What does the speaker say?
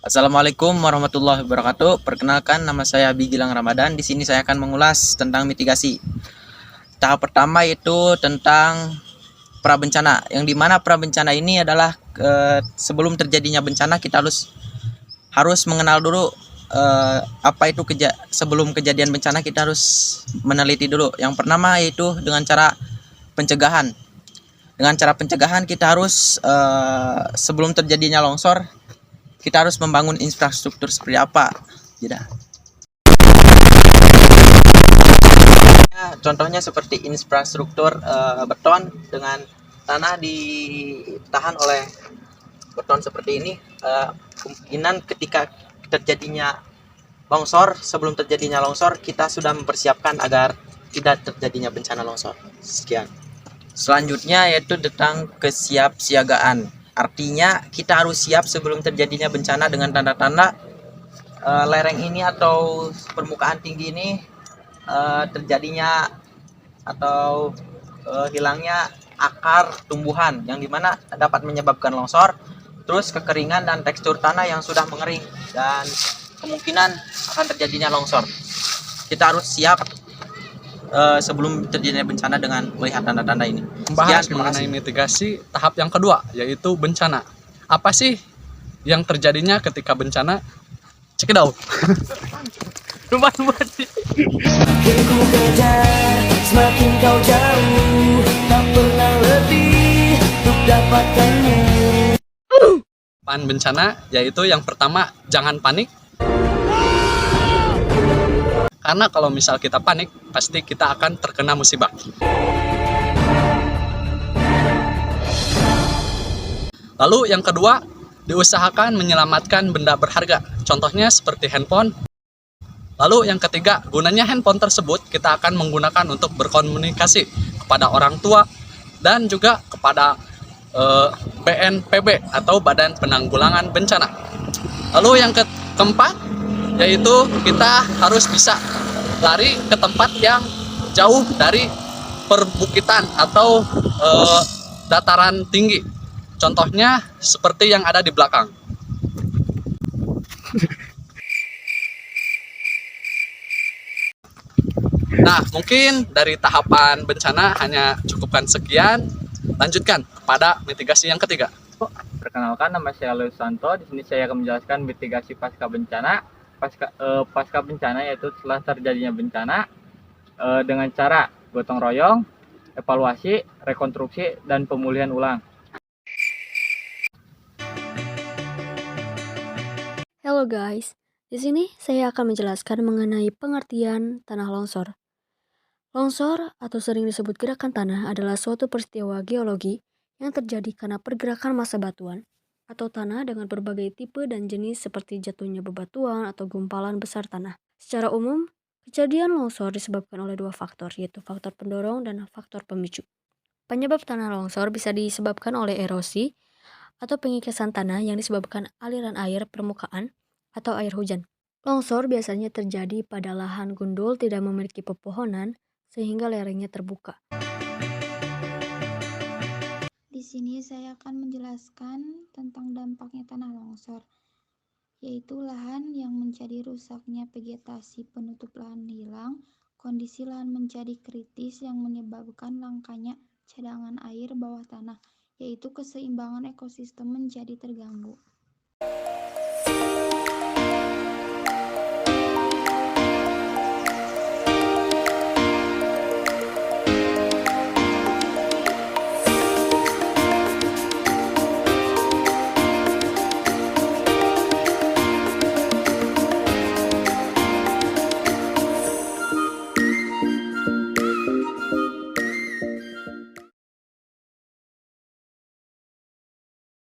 Assalamualaikum warahmatullahi wabarakatuh. Perkenalkan, nama saya Abi Gilang Ramadan. Di sini saya akan mengulas tentang mitigasi. Tahap pertama yaitu tentang prabencana, yang dimana prabencana ini adalah sebelum terjadinya bencana kita harus mengenal dulu apa itu sebelum kejadian bencana kita harus meneliti dulu. Yang pertama yaitu dengan cara pencegahan. Dengan cara pencegahan kita harus sebelum terjadinya longsor kita harus membangun infrastruktur seperti apa. Tidak. Contohnya seperti infrastruktur beton dengan tanah ditahan oleh beton seperti ini. Kemungkinan ketika terjadinya longsor, sebelum terjadinya longsor kita sudah mempersiapkan agar tidak terjadinya bencana longsor. Sekian. Selanjutnya yaitu tentang kesiapsiagaan. Artinya kita harus siap sebelum terjadinya bencana dengan tanda-tanda lereng ini atau permukaan tinggi ini terjadinya atau hilangnya akar tumbuhan yang dimana dapat menyebabkan longsor, terus kekeringan dan tekstur tanah yang sudah mengering dan kemungkinan akan terjadinya longsor. Kita harus siap sebelum terjadinya bencana dengan melihat tanda-tanda ini. Membahas mengenai mitigasi tahap yang kedua, yaitu bencana. Apa sih yang terjadinya ketika bencana? Cekidau. Lupa sih. Semakin ku kejar, semakin kau jauh, tak pernah lebih untuk dapatkanmu. Pan bencana, yaitu yang pertama, jangan panik. Karena kalau misal kita panik, pasti kita akan terkena musibah. Lalu yang kedua, diusahakan menyelamatkan benda berharga. Contohnya seperti handphone. Lalu yang ketiga, gunanya handphone tersebut kita akan menggunakan untuk berkomunikasi kepada orang tua dan juga kepada BNPB atau Badan Penanggulangan Bencana. Lalu yang keempat, yaitu kita harus bisa lari ke tempat yang jauh dari perbukitan atau dataran tinggi. Contohnya seperti yang ada di belakang. Nah, mungkin dari tahapan bencana hanya cukupkan sekian. Lanjutkan kepada mitigasi yang ketiga. Perkenalkan, nama saya Leus Santo. Di sini saya akan menjelaskan mitigasi pasca bencana. Pasca bencana yaitu setelah terjadinya bencana dengan cara gotong royong, evaluasi, rekonstruksi, dan pemulihan ulang. Halo guys, di sini saya akan menjelaskan mengenai pengertian tanah longsor. Longsor atau sering disebut gerakan tanah adalah suatu peristiwa geologi yang terjadi karena pergerakan massa batuan atau tanah dengan berbagai tipe dan jenis seperti jatuhnya bebatuan atau gumpalan besar tanah. Secara umum, kejadian longsor disebabkan oleh dua faktor, yaitu faktor pendorong dan faktor pemicu. Penyebab tanah longsor bisa disebabkan oleh erosi atau pengikatan tanah yang disebabkan aliran air permukaan atau air hujan. Longsor biasanya terjadi pada lahan gundul tidak memiliki pepohonan sehingga lerengnya terbuka. Di sini saya akan menjelaskan tentang dampaknya tanah longsor, yaitu lahan yang menjadi rusaknya vegetasi penutup lahan hilang, kondisi lahan menjadi kritis yang menyebabkan langkanya cadangan air bawah tanah, yaitu keseimbangan ekosistem menjadi terganggu.